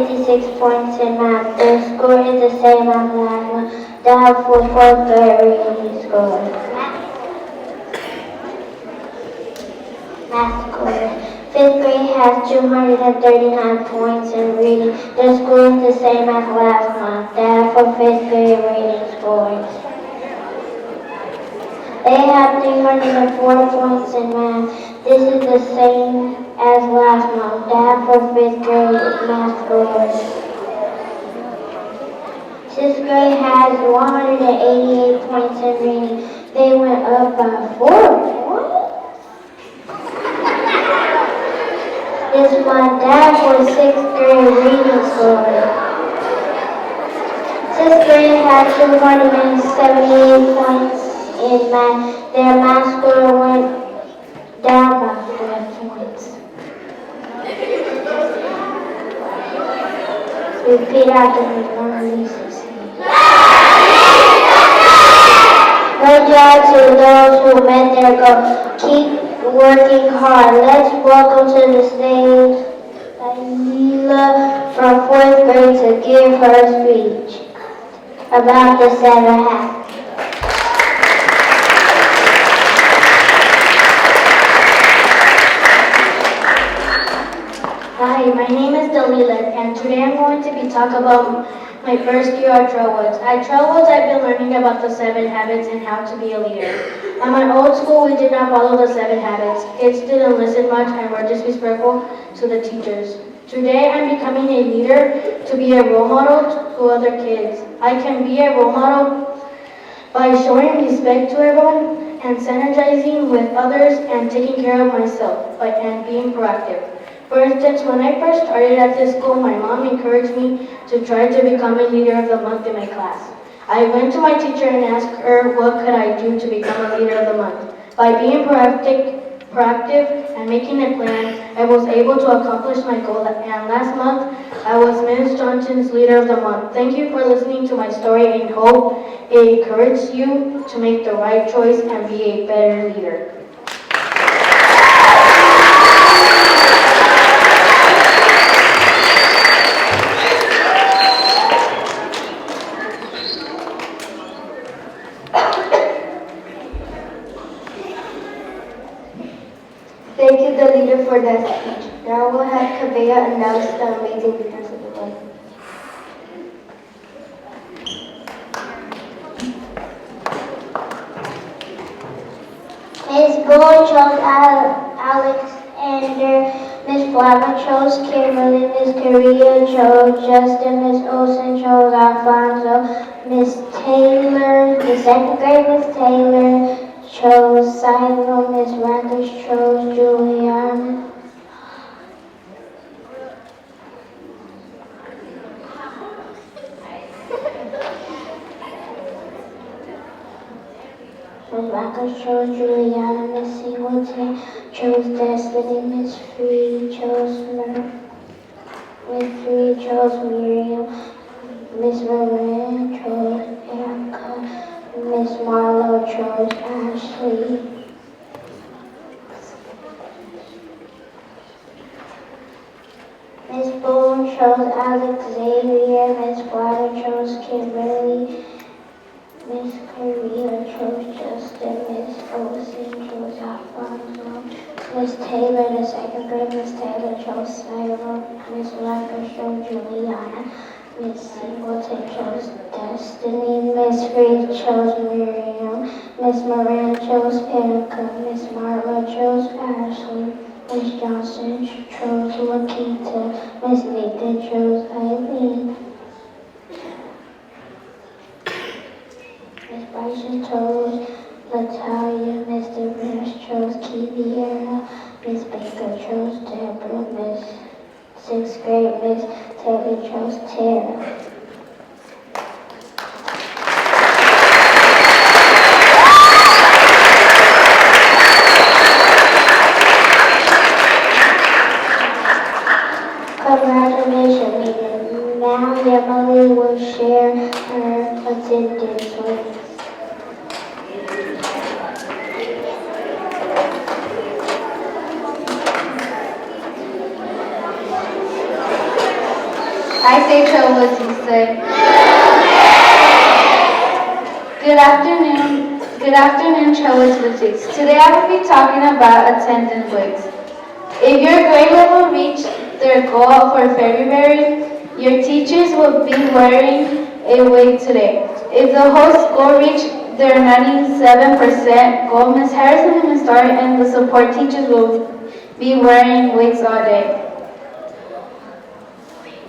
56 points in math. Their score is the same as last month. They have 4th grade reading score. Math score. 5th grade has 239 points in reading. Their score is the same as last month. They have 5th grade reading scores. They have 304 points in math. This is the same as last month. They have 5th grade math scores. 6th grade has 188 points in reading. They went up by 4 points. This month, that was 6th grade reading score. 6th grade had 278 points in math. Their math score went down by 4 points. Repeat after me, Mona. Good job to those who met their goal. Keep working hard. Let's welcome to the stage Leila from 4th grade to give her speech about the 7 habits. Hi, my name is Dalila, and today I'm going to be talking about my first year at Trailwoods. At Trailwoods, I've been learning about the 7 habits and how to be a leader. At my old school, we did not follow the 7 habits. Kids didn't listen much and were disrespectful to the teachers. Today, I'm becoming a leader to be a role model to other kids. I can be a role model by showing respect to everyone and synergizing with others and taking care of myself and being proactive. For instance, when I first started at this school, my mom encouraged me to try to become a leader of the month in my class. I went to my teacher and asked her what could I do to become a leader of the month. By being proactive and making a plan, I was able to accomplish my goal, and last month, I was Ms. Johnson's leader of the month. Thank you for listening to my story and hope it encourages you to make the right choice and be a better leader. Thank you, the leader, for that speech. Now we'll have Kavea announce the amazing leaders of the month. Ms. Bull chose Alexander, Ms. Flava chose Kimberly, Ms. Korea chose Justin, Ms. Olsen chose Alfonso, Ms. Taylor, the 2nd grade Ms. Taylor chose Simon, Ms. Randers chose Julian. Ms. Randers chose Juliana, Ms. Singleton chose Destiny, Ms. Free chose Ms. Free chose Miriam, Ms. Moran chose Erica, Miss Marlowe chose Ashley. Miss Boone chose Alexavier. Miss Flower chose Kimberly. Miss Korea chose Justin. Miss Olsen chose Alfonso. Miss Taylor, the 2nd grade Miss Taylor chose Cyril. Miss Riker chose Juliana. Miss Singleton chose Destiny, Miss Reed chose Miriam, Miss Moran chose Erica, Miss Marlowe chose Ashley, Miss Johnson chose Lakita, Miss Nathan chose Eileen, Miss Bryson chose Natalia, Miss DeVries chose Kiviera, Miss Baker chose Deborah, Miss 6th grade Miss Taylor chose Tara. Congratulations, leader. Now Emily will share her attendance with us. I say Trailwoods, you say. Good afternoon. Good afternoon, Trailwoods Boutiques. Today I will be talking about attendance wigs. If your grade level reached their goal for February, your teachers will be wearing a wig today. If the whole school reached their 97% goal, Ms. Harrison and Ms. Story and the support teachers will be wearing wigs all day.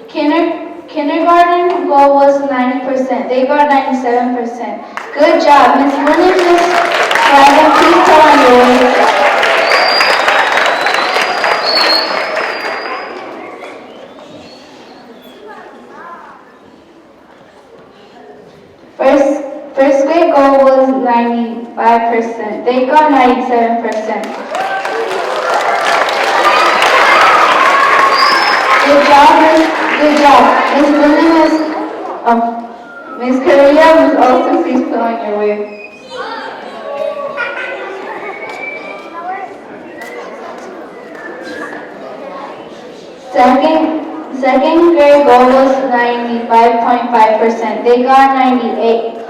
Kindergarten goal was 90%. They got 97%. Good job. Ms. Moon and Ms. Dragon, please tell on your way. First grade goal was 95%. They got 97%. Good job, Ms. Good job. Ms. Moon and Ms. Korea, Ms. Also please put on your wig. Second grade goal was 95.5%. They got 98%.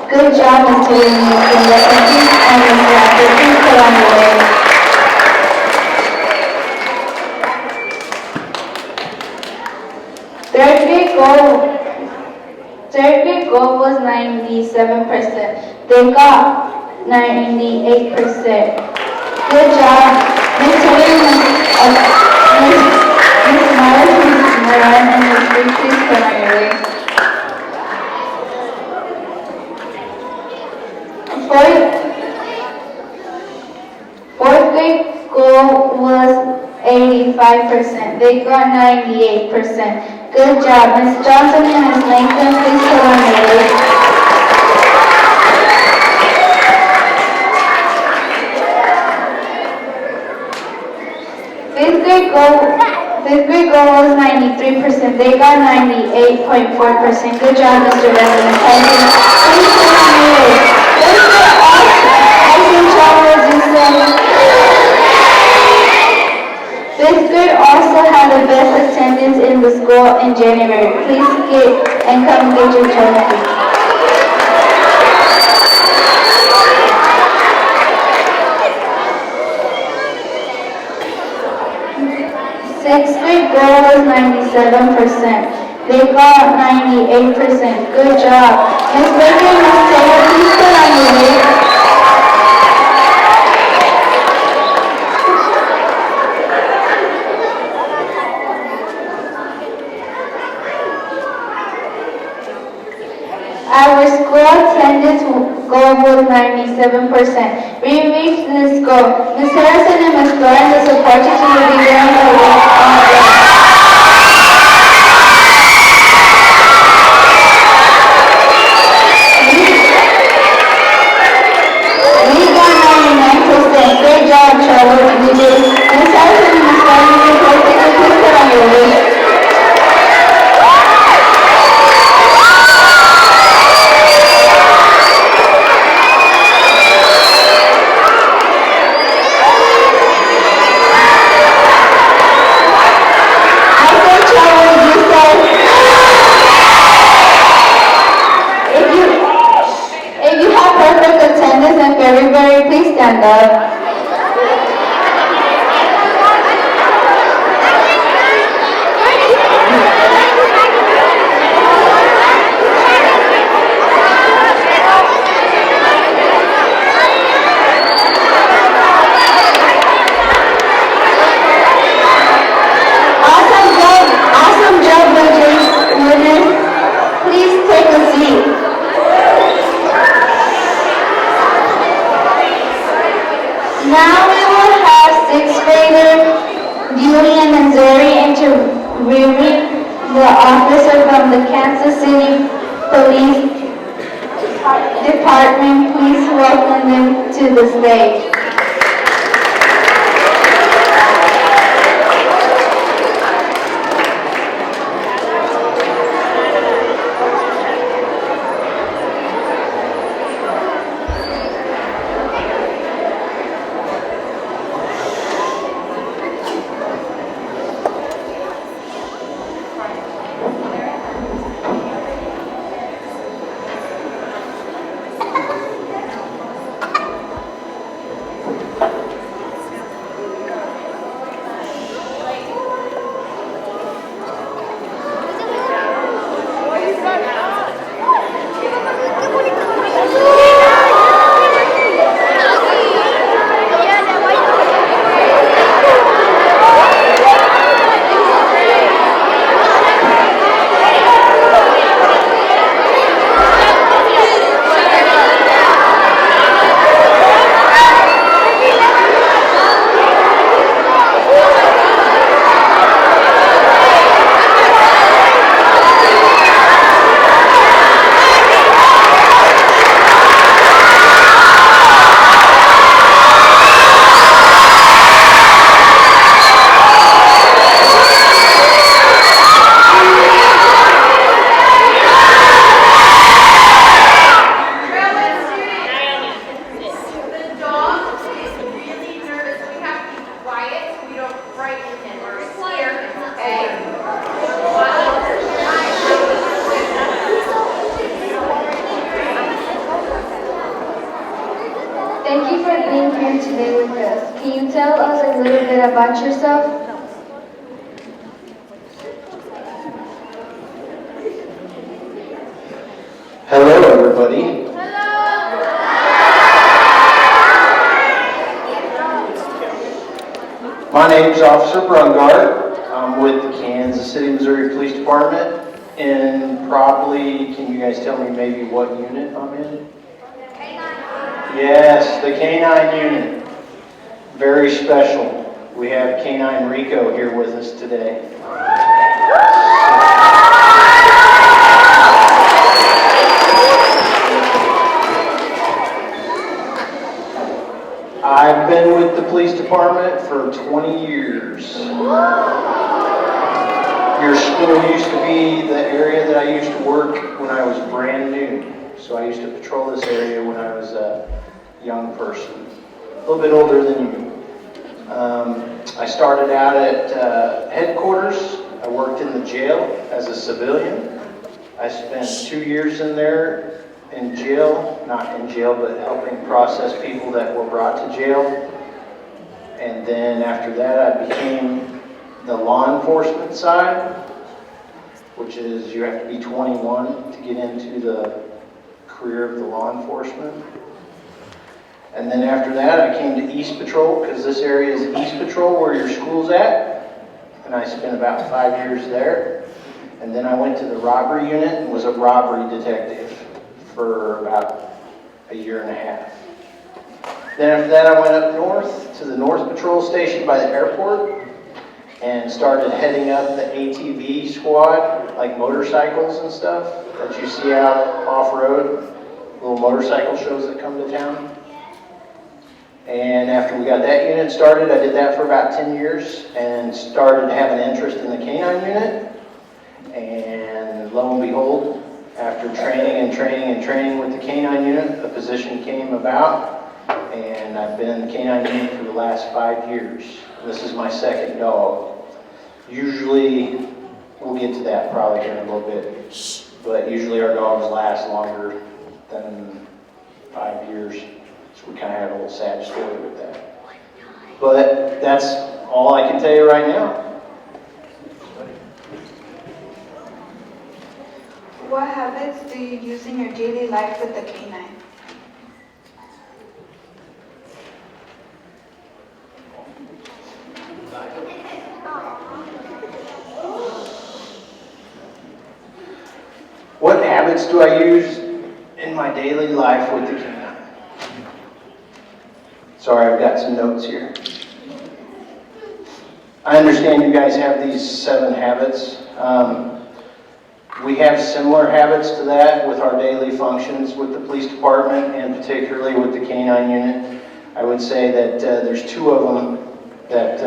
Good job, Ms. Julian and Zuri, and Ms. Rapper. Please put on your wig. Third grade goal was 97%. They got 98%. Good job, Ms. Taylor, Ms. Myers, Ms. Moran, and Ms. Bree, please put on your wig. Fourth grade goal was 85%. They got 98%. Good job, Ms. Johnson and Ms. Langton, please put on your wig. Fifth grade goal was 93%. They got 98.4%. Good job, Mr. Benjamin. Please put on your wig. Fifth grade also had the best attendance in the school in January. Please get and come get your trophy. Sixth grade goal was 97%. They got 98%. Good job. Ms. Baker and Ms. Taylor, please put on your wig. Our school attendance goal was 97%. We reached this goal. Ms. Harrison and Ms. Gore and the support teachers will be wearing the wig all day. We got 99%. Great job, Trailwoods. We did. Ms. Harrison and Ms. Gore and the support teachers, please put on your wig. Everybody, please stand up. Awesome job, winners. Please take a seat. Now we will have sixth grader Julian and Zuri interviewing the officer from the Kansas City Police Department. Please welcome them to the stage. Thank you for being here today with us. Can you tell us a little bit about yourself? Hello, everybody. My name is Officer Brungard. I'm with the Kansas City, Missouri Police Department, and probably, can you guys tell me maybe what unit I'm in? Yes, the K-9 unit. Very special. We have K-9 Rico here with us today. I've been with the police department for 20 years. Your school used to be the area that I used to work when I was brand new. So I used to patrol this area when I was a young person, a little bit older than you. I started out at headquarters. I worked in the jail as a civilian. I spent 2 years in there in jail, not in jail, but helping process people that were brought to jail. And then after that, I became the law enforcement side, which is you have to be 21 to get into the career of the law enforcement. And then after that, I came to East Patrol, because this area is East Patrol where your school's at. And I spent about 5 years there. And then I went to the robbery unit and was a robbery detective for about a year and a half. Then after that, I went up north to the North Patrol Station by the airport and started heading up the ATV squad, like motorcycles and stuff that you see out off-road, little motorcycle shows that come to town. And after we got that unit started, I did that for about 10 years and started to have an interest in the K-9 unit. And lo and behold, after training with the K-9 unit, a position came about, and I've been in the K-9 unit for the last 5 years. This is my second dog. Usually, we'll get to that probably here in a little bit, but usually our dogs last longer than 5 years, so we kind of have a little sad story with that. But that's all I can tell you right now. What habits do you use in your daily life with the K-9? What habits do I use in my daily life with the K-9? Sorry, I've got some notes here. I understand you guys have these 7 habits. We have similar habits to that with our daily functions with the police department and particularly with the K-9 unit. I would say that there's 2 of them that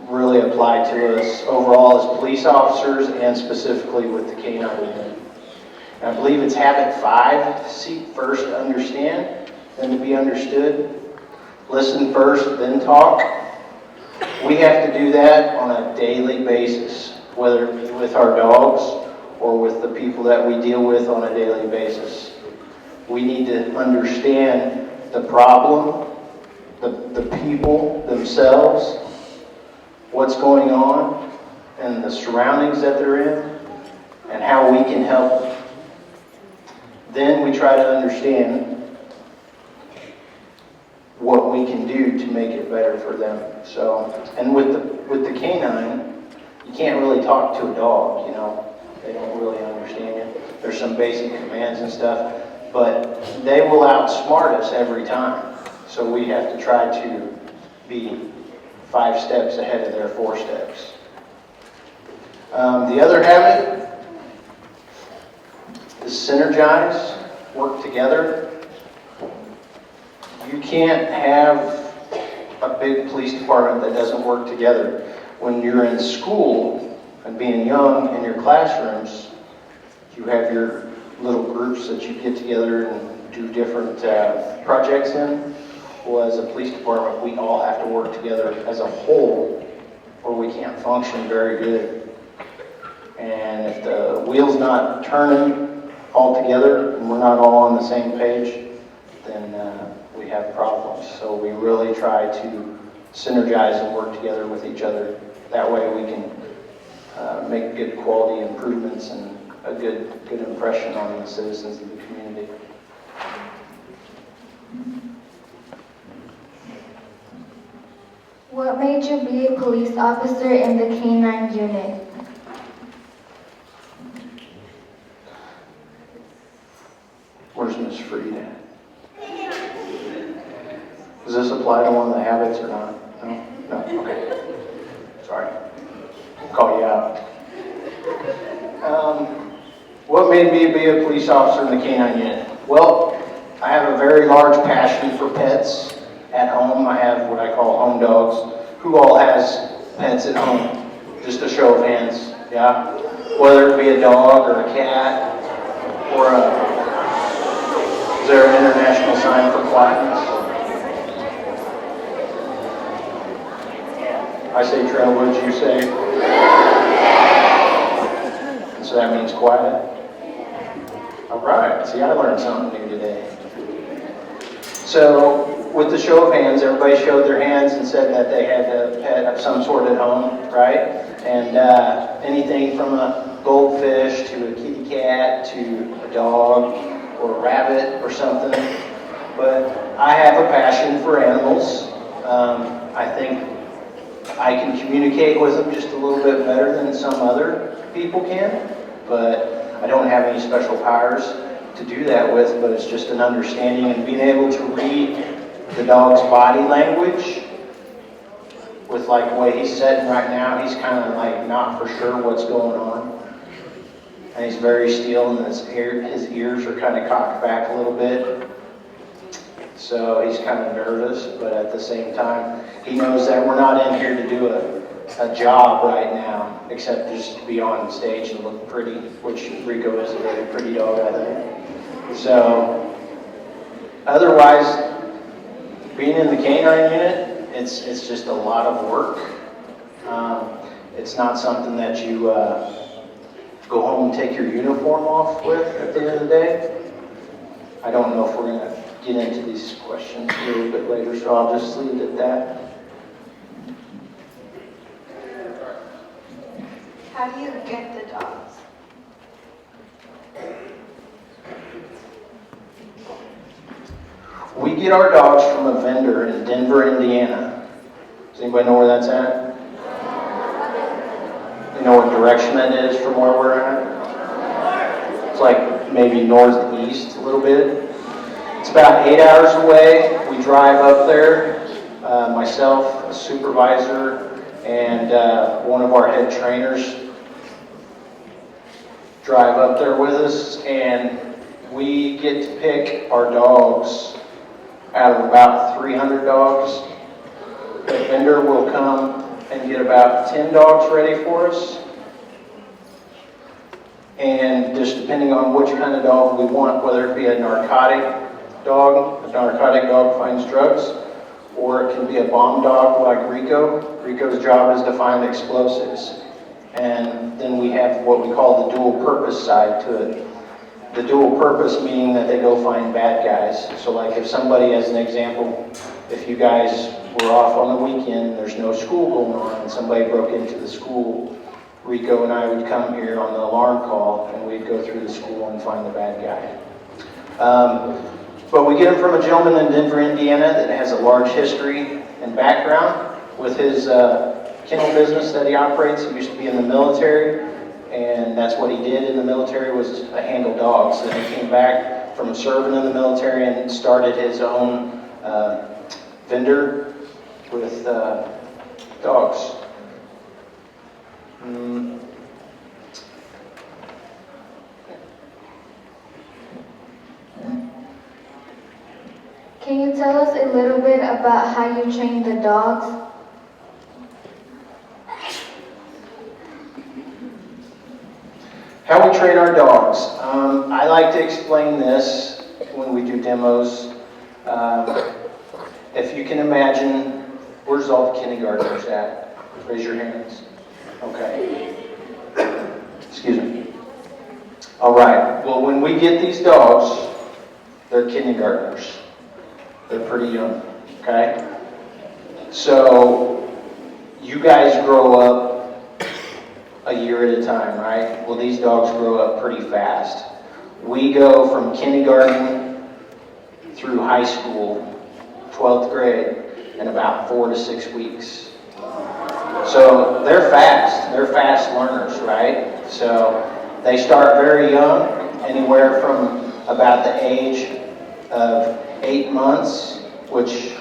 really apply to us overall as police officers and specifically with the K-9 unit. And I believe it's habit 5, seek first to understand, then to be understood. Listen first, then talk. We have to do that on a daily basis, whether with our dogs or with the people that we deal with on a daily basis. We need to understand the problem, the people themselves, what's going on, and the surroundings that they're in, and how we can help them. Then we try to understand what we can do to make it better for them. So, and with the K-9, you can't really talk to a dog, you know. They don't really understand you. There's some basic commands and stuff, but they will outsmart us every time. So we have to try to be 5 steps ahead of their 4 steps. The other habit is synergize, work together. You can't have a big police department that doesn't work together. When you're in school and being young in your classrooms, you have your little groups that you get together and do different projects in. Well, as a police department, we all have to work together as a whole or we can't function very good. And if the wheel's not turning all together and we're not all on the same page, then we have dogs. So we really try to synergize and work together with each other. That way we can make good quality improvements and a good impression on the citizens of the community. What made you be a police officer in the K-9 unit? Where's Miss Freed at? Does this apply to one of the habits or not? No? No? Okay. Sorry. I'll call you out. What made me be a police officer in the K-9 unit? Well, I have a very large passion for pets. At home, I have what I call home dogs. Who all has pets at home? Just a show of hands, yeah? Whether it be a dog or a cat or is there an international sign for quietness? I say Trailwoods, you say? And so that means quiet. All right, see, I learned something new today. So, with the show of hands, everybody showed their hands and said that they had a pet of some sort at home, right? And anything from a goldfish to a kitty cat to a dog or a rabbit or something. But I have a passion for animals. I think I can communicate with them just a little bit better than some other people can, but I don't have any special powers to do that with, but it's just an understanding and being able to read the dog's body language with like the way he's sitting right now. He's kind of like not for sure what's going on. And he's very still and his ears are kind of cocked back a little bit. So he's kind of nervous, but at the same time, he knows that we're not in here to do a job right now, except just to be on stage and look pretty, which Rico is a very pretty dog, I think. So, otherwise, being in the K-9 unit, it's just a lot of work. It's not something that you go home and take your uniform off with at the end of the day. I don't know if we're going to get into these questions a little bit later, so I'll just leave it at that. How do you get the dogs? We get our dogs from a vendor in Denver, Indiana. Does anybody know where that's at? You know what direction that is from where we're at? It's like maybe northeast a little bit. It's about 8 hours away. We drive up there, myself, a supervisor, and one of our head trainers drive up there with us, and we get to pick our dogs out of about 300 dogs. The vendor will come and get about 10 dogs ready for us. And just depending on which kind of dog we want, whether it be a narcotic dog finds drugs, or it can be a bomb dog like Rico. Rico's job is to find explosives. And then we have what we call the dual purpose side to it. The dual purpose meaning that they go find bad guys. So like if somebody, as an example, if you guys were off on the weekend, there's no school going on, and somebody broke into the school, Rico and I would come here on the alarm call, and we'd go through the school and find the bad guy. But we get him from a gentleman in Denver, Indiana that has a large history and background with his kennel business that he operates. He used to be in the military, and that's what he did in the military, was handle dogs. Then he came back from serving in the military and started his own vendor with dogs. Can you tell us a little bit about how you train the dogs? How we train our dogs. I like to explain this when we do demos. If you can imagine, where's all the kindergartners at? Raise your hands. Okay. Excuse me. All right. Well, when we get these dogs, they're kindergartners. They're pretty young. okay? So you guys grow up a year at a time, right? Well, these dogs grow up pretty fast. We go from kindergarten through high school, 12th grade, in about 4 to 6 weeks. So they're fast learners, right? So they start very young, anywhere from about the age of 8 months, which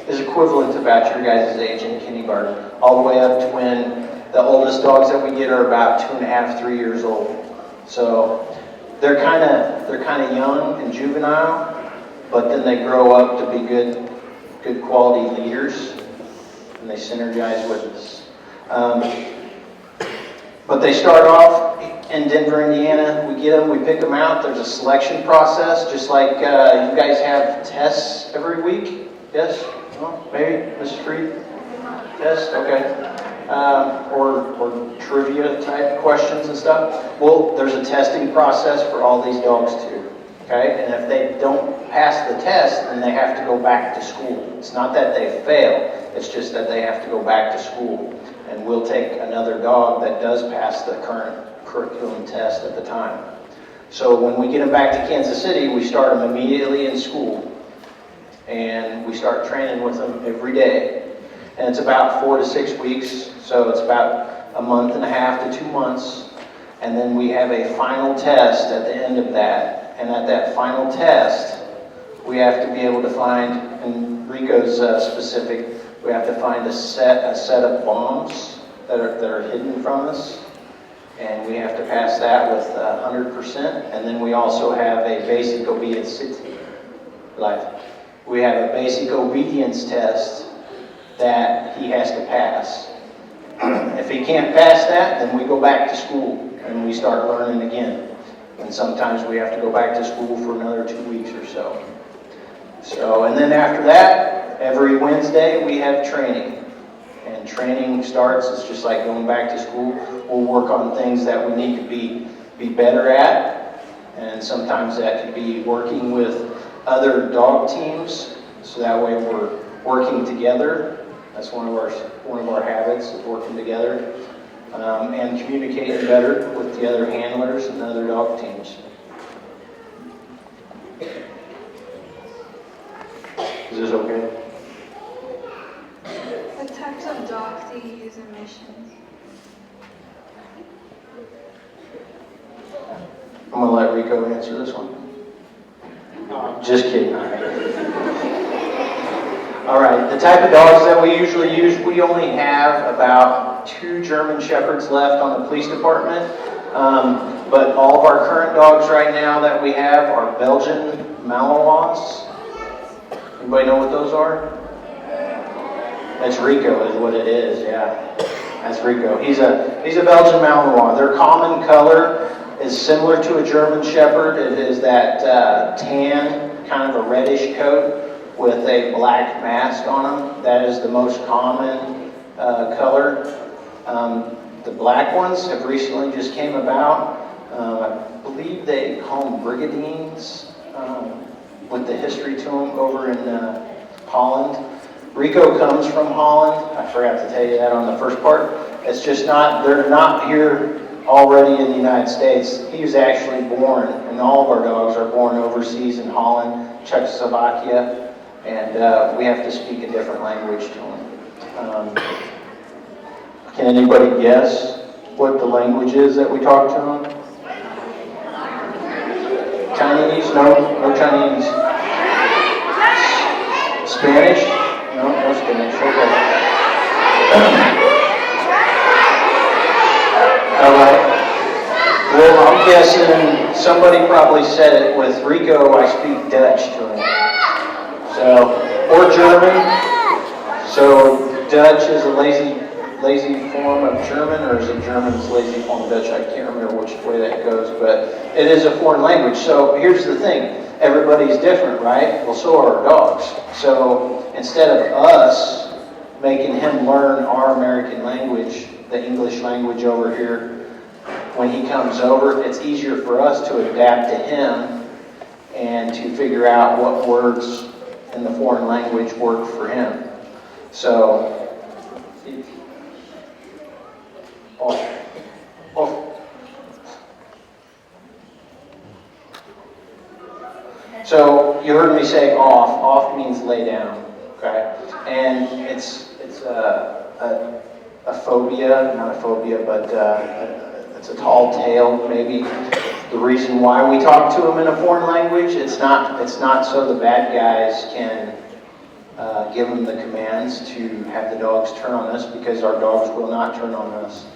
is equivalent to about your guys' age in kindergarten, all the way up to when the oldest dogs that we get are about 2.5, 3 years old. So they're kind of young and juvenile, but then they grow up to be good quality leaders, and they synergize with us. But they start off in Denver, Indiana. We get them, we pick them out. There's a selection process, just like you guys have tests every week. Yes? Well, maybe, Mrs. Freed? Tests? Okay. Or trivia type questions and stuff. Well, there's a testing process for all these dogs too. Okay? And if they don't pass the test, then they have to go back to school. It's not that they fail, it's just that they have to go back to school. And we'll take another dog that does pass the current curriculum test at the time. So when we get them back to Kansas City, we start them immediately in school. And we start training with them every day. And it's about 4 to 6 weeks, so it's about a month and a half to 2 months. And then we have a final test at the end of that. And at that final test, we have to be able to find, and Rico's specific, we have to find a set of bombs that are hidden from us. And we have to pass that with 100%. And then we also have a basic obedience We have a basic obedience test that he has to pass. If he can't pass that, then we go back to school and we start learning again. And sometimes we have to go back to school for another 2 weeks or so. And then after that, every Wednesday we have training. And training starts, it's just like going back to school. We'll work on things that we need to be better at. And sometimes that could be working with other dog teams, so that way we're working together. That's one of our habits, is working together, and communicating better with the other handlers and other dog teams. Is this okay? What types of dogs do you use in missions? I'm going to let Rico answer this one. Just kidding. All right, the type of dogs that we usually use, we only have about 2 German Shepherds left on the police department. But all of our current dogs right now that we have are Belgian Malinois. Anybody know what those are? That's Rico is what it is, yeah. That's Rico. He's a Belgian Malinois. Their common color is similar to a German Shepherd. It is that tan, kind of a reddish coat with a black mask on them. That is the most common color. The black ones have recently just came about. I believe they call them Brigadines, with the history to them over in Holland. Rico comes from Holland. I forgot to tell you that on the first part. It's just they're not here already in the United States. He was actually born, and all of our dogs are born overseas in Holland, Czechoslovakia, and we have to speak a different language to them. Can anybody guess what the language is that we talk to them? Chinese? No Chinese. Spanish? No Spanish. Okay. All right. Well, I'm guessing somebody probably said it with Rico. I speak Dutch to him. Or German. So Dutch is a lazy form of German, or is it German's lazy form of Dutch? I can't remember which way that goes, but it is a foreign language. So here's the thing. Everybody's different, right? Well, so are our dogs. So instead of us making him learn our American language, the English language over here, when he comes over, it's easier for us to adapt to him and to figure out what words and the foreign language worked for him. So, So you heard me say off. Off means lay down, okay? And it's a phobia, not a phobia, but it's a tall tale, maybe. The reason why we talk to them in a foreign language, it's not so the bad guys can give them the commands to have the dogs turn on us, because our dogs will not turn on us.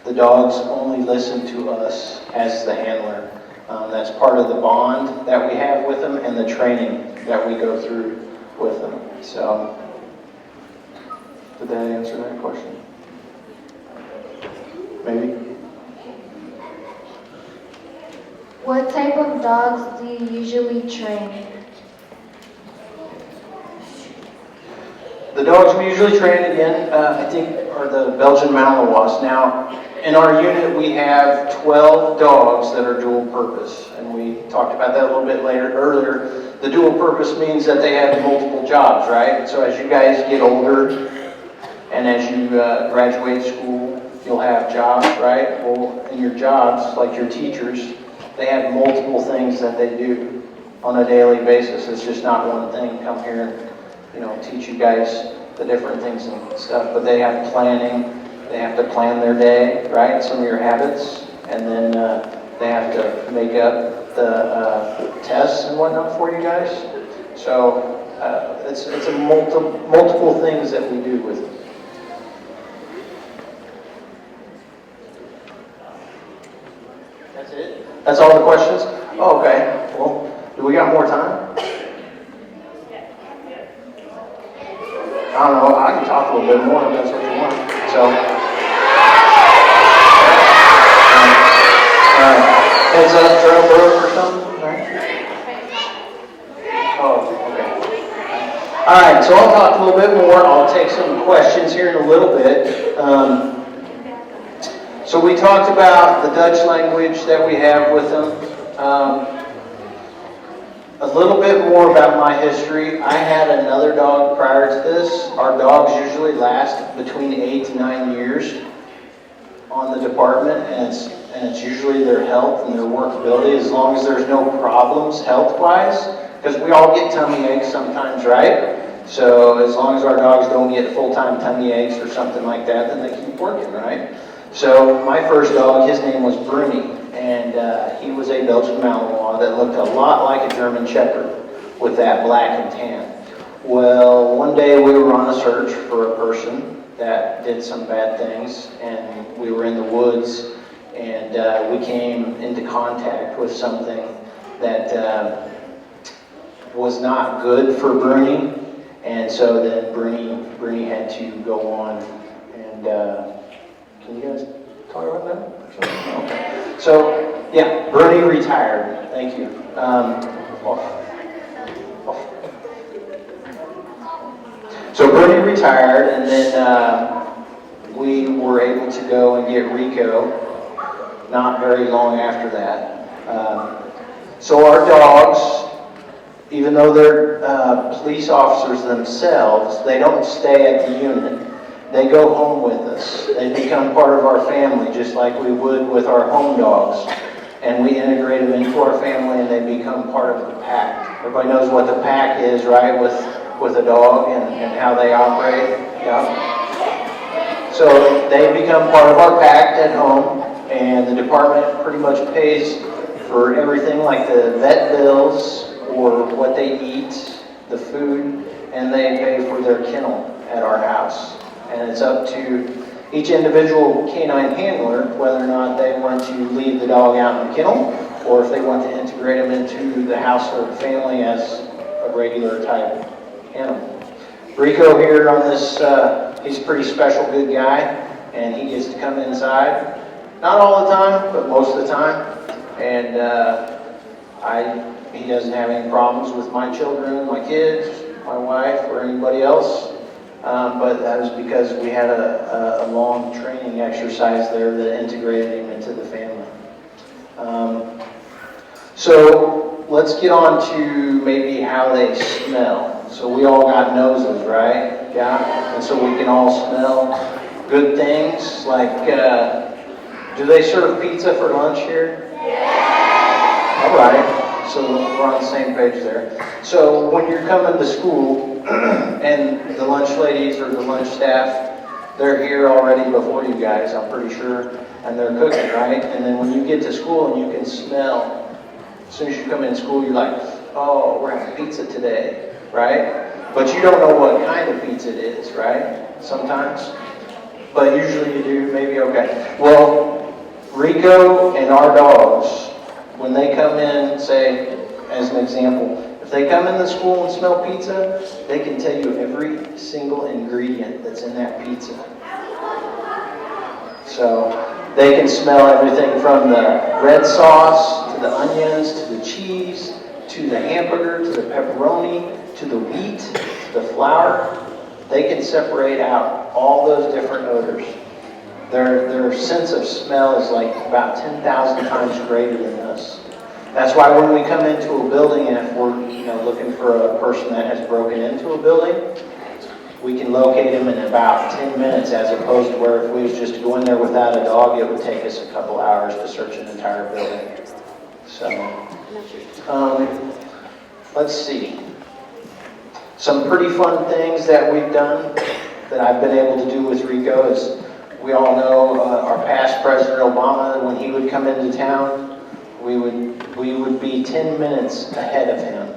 The dogs only listen to us as the handler. That's part of the bond that we have with them and the training that we go through with them. So, did that answer that question? Maybe? What type of dogs do you usually train? The dogs we usually train, again, I think, are the Belgian Malinois. Now, in our unit, we have 12 dogs that are dual purpose, and we talked about that a little bit earlier. The dual purpose means that they have multiple jobs, right? So as you guys get older, and as you graduate school, you'll have jobs, right? Well, in your jobs, like your teachers, they have multiple things that they do on a daily basis. It's just not one thing. Come here and, teach you guys the different things and stuff, but they have planning. They have to plan their day, right? Some of your habits, and then they have to make up the tests and whatnot for you guys. So it's a multiple things that we do with it. That's it? That's all the questions? Oh, okay. Well, do we got more time? I don't know. I can talk a little bit more if that's what you want. So. Heads up, Trailwoods or something, right? Oh, okay. All right, so I'll talk a little bit more. I'll take some questions here in a little bit. So we talked about the Dutch language that we have with them. A little bit more about my history. I had another dog prior to this. Our dogs usually last between 8 to 9 years on the department, and it's usually their health and their workability, as long as there's no problems health-wise, because we all get tummy aches sometimes, right? So as long as our dogs don't get full-time tummy aches or something like that, then they keep working, right? So my first dog, his name was Bruni, and he was a Belgian Malinois that looked a lot like a German Shepherd with that black and tan. Well, one day we were on a search for a person that did some bad things, and we were in the woods, and we came into contact with something that was not good for Bruni, and so then Bruni had to go on, and can you guys talk about that? Okay. So, yeah, Bruni retired. Thank you. So Bruni retired, and then we were able to go and get Rico not very long after that. So our dogs, even though they're police officers themselves, they don't stay at the unit. They go home with us. They become part of our family, just like we would with our home dogs. And we integrate them into our family, and they become part of the pack. Everybody knows what the pack is, right, with a dog and how they operate. Yeah. So they become part of our pack at home, and the department pretty much pays for everything like the vet bills or what they eat, the food, and they pay for their kennel at our house. And it's up to each individual canine handler whether or not they want to leave the dog out in the kennel or if they want to integrate them into the household family as a regular type animal. Rico here on this, he's a pretty special good guy, and he gets to come inside. Not all the time, but most of the time. And he doesn't have any problems with my children, my kids, my wife, or anybody else. But that was because we had a long training exercise there that integrated him into the family. So let's get on to maybe how they smell. So we all got noses, right? Yeah? And so we can all smell good things. Like, do they serve pizza for lunch here? All right. So we're on the same page there. So when you're coming to school and the lunch ladies or the lunch staff, they're here already before you guys, I'm pretty sure, and they're cooking, right? And then when you get to school and you can smell, as soon as you come in school, you're like, oh, we're having pizza today, right? But you don't know what kind of pizza it is, right? Sometimes. But usually you do, maybe, okay. Well, Rico and our dogs, when they come in, say, as an example, if they come in the school and smell pizza, they can tell you every single ingredient that's in that pizza. So they can smell everything from the red sauce, to the onions, to the cheese, to the hamburger, to the pepperoni, to the wheat, to the flour. They can separate out all those different odors. Their sense of smell is like about 10,000 times greater than us. That's why when we come into a building, and if we're looking for a person that has broken into a building, we can locate him in about 10 minutes, as opposed to where if we was just to go in there without a dog, it would take us a couple hours to search an entire building. So, let's see. Some pretty fun things that we've done that I've been able to do with Rico is, we all know our past President Obama, when he would come into town, we would be 10 minutes ahead of him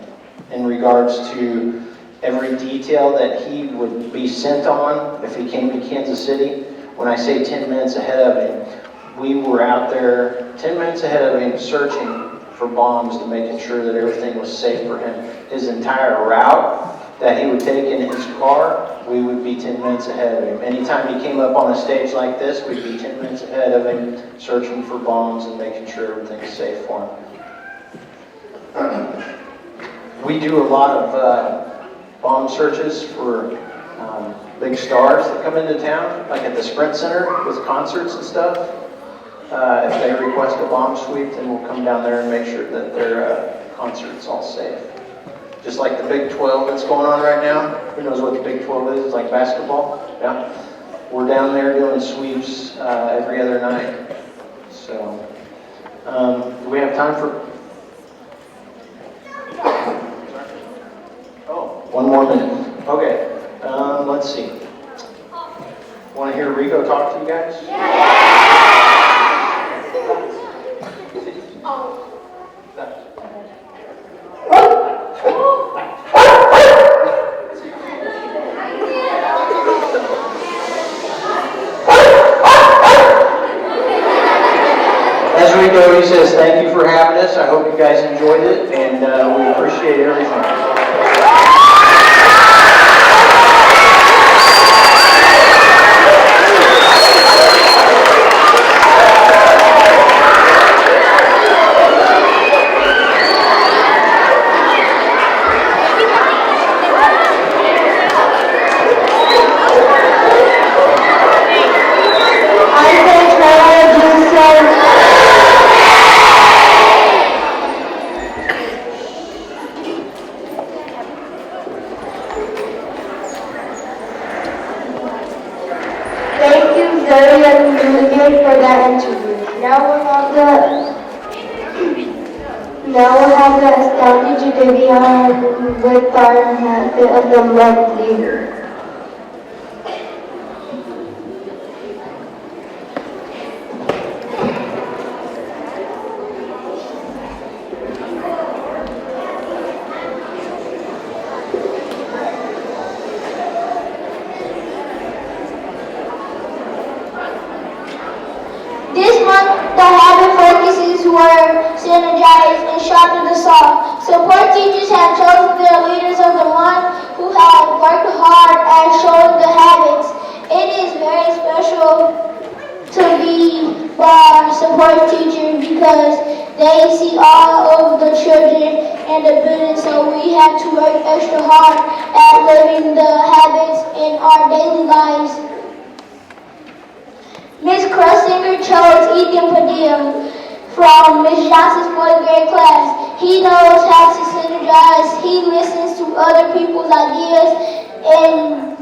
in regards to every detail that he would be sent on if he came to Kansas City. When I say 10 minutes ahead of him, we were out there 10 minutes ahead of him searching for bombs to making sure that everything was safe for him. His entire route that he would take in his car, we would be 10 minutes ahead of him. Anytime he came up on a stage like this, we'd be 10 minutes ahead of him, searching for bombs and making sure everything's safe for him. We do a lot of bomb searches for big stars that come into town, like at the Sprint Center with concerts and stuff. If they request a bomb sweep, then we'll come down there and make sure that their concert's all safe. Just like the Big 12 that's going on right now. Who knows what the Big 12 is? It's like basketball. Yeah. We're down there doing sweeps every other night. So, do we have time for... Oh, one more minute. Okay. Let's see. Want to hear Rico talk to you guys? As Rico, he says, thank you for having us. I hope you guys enjoyed it, and we appreciate everything. Thank you, Zuri and Julian, for that interview. Now we'll have the astounding trivia with our habit of the month leader. This month, the habit focuses were synergized and sharpened the saw. Support teachers have chosen the leaders of the month who have worked hard at showing the habits. It is very special to be our support teacher because they see all of the children in the building, so we have to work extra hard at living the habits in our daily lives. Miss Krussinger chose Ethan Padilla from Miss Johnson's 4th grade class. He knows how to synergize. He listens to other people's ideas and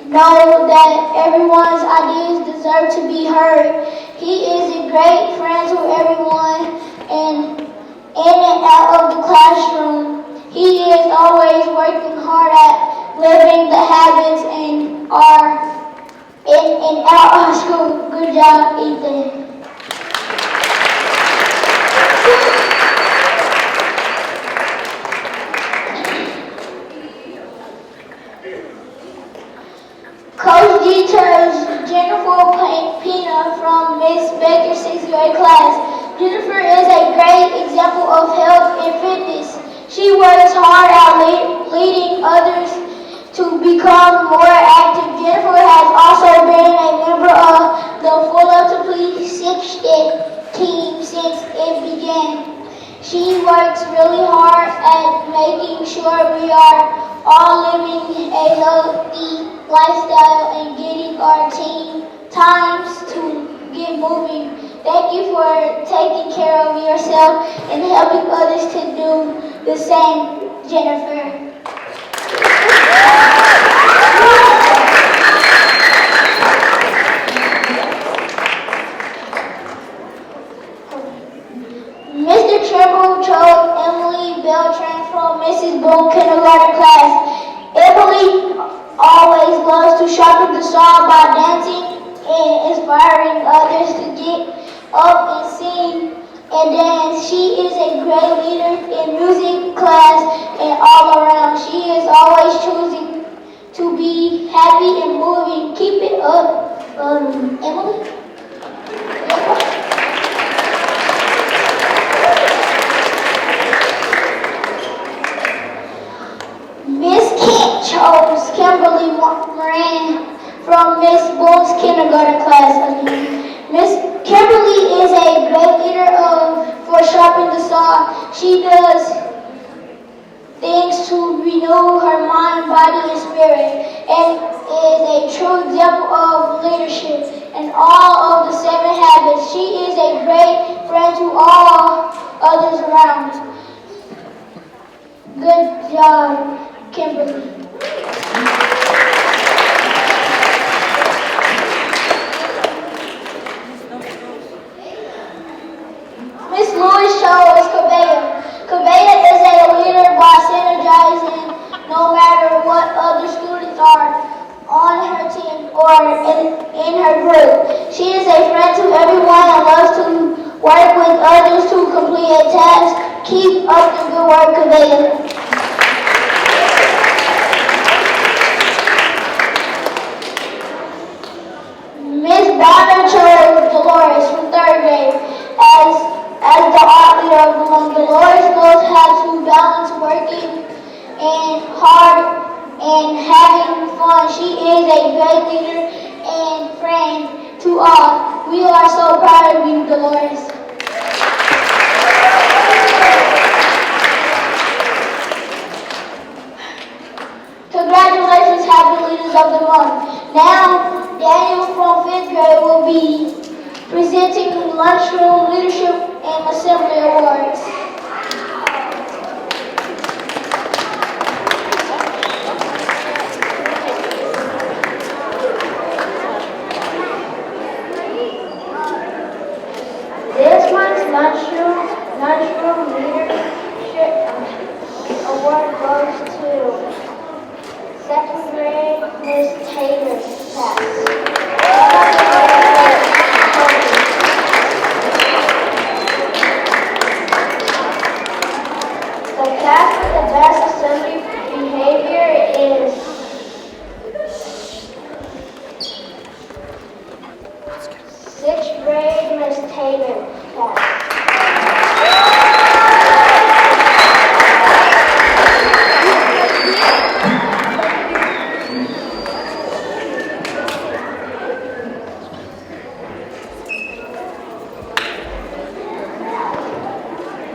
know that everyone's ideas deserve to be heard. He is a great friend to everyone and in and out of the classroom. He is always working hard at living the habits and are in and out of school. Good job, Ethan. Coach D tells Jennifer Pina from Miss Baker's 6th grade class. Jennifer is a great example of health and fitness. She works hard at leading others to become more active. Jennifer has also been a member of the Fullerton 60 team since it began. She works really hard at making sure we are all living a healthy lifestyle and getting our team times to get moving. Thank you for taking care of yourself and helping others to do the same, Jennifer. Mr. Trimble chose Emily Beltran from Mrs. Boone kindergarten class. Emily always loves to sharpen the saw by dancing and inspiring others to get up and sing and dance. She is a great leader in music class and all around. She is always choosing to be happy and moving. Keep it up, Emily. Miss Kent chose Kimberly Moran from Miss Boone's kindergarten class. Miss Kimberly is a great leader for sharpening the saw. She does things to renew her mind, body, and spirit, and is a true example of leadership and all of the 7 habits. She is a great friend to all others around. Good job, Kimberly. Miss Lewis chose Cabella. Cabella is a leader by synergizing no matter what other students are on her team or in her group. She is a friend to everyone and loves to work with others to complete a task. Keep up the good work, Cabella. Miss Bonner chose Dolores from 3rd grade as the art leader of the month. Dolores knows how to balance working and hard and having fun. She is a great leader and friend to all. We are so proud of you, Dolores. Congratulations, happy leaders of the month. Now, Daniel from 5th grade will be presenting lunchroom leadership and assembly awards. This month's lunchroom leadership award goes to 2nd grade Miss Taylor's class. The class with the best assembly behavior is sixth grade Miss Taylor class.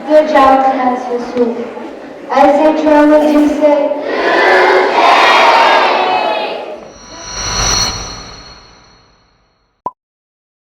Good job, class this week. As the Trailwoods, you say,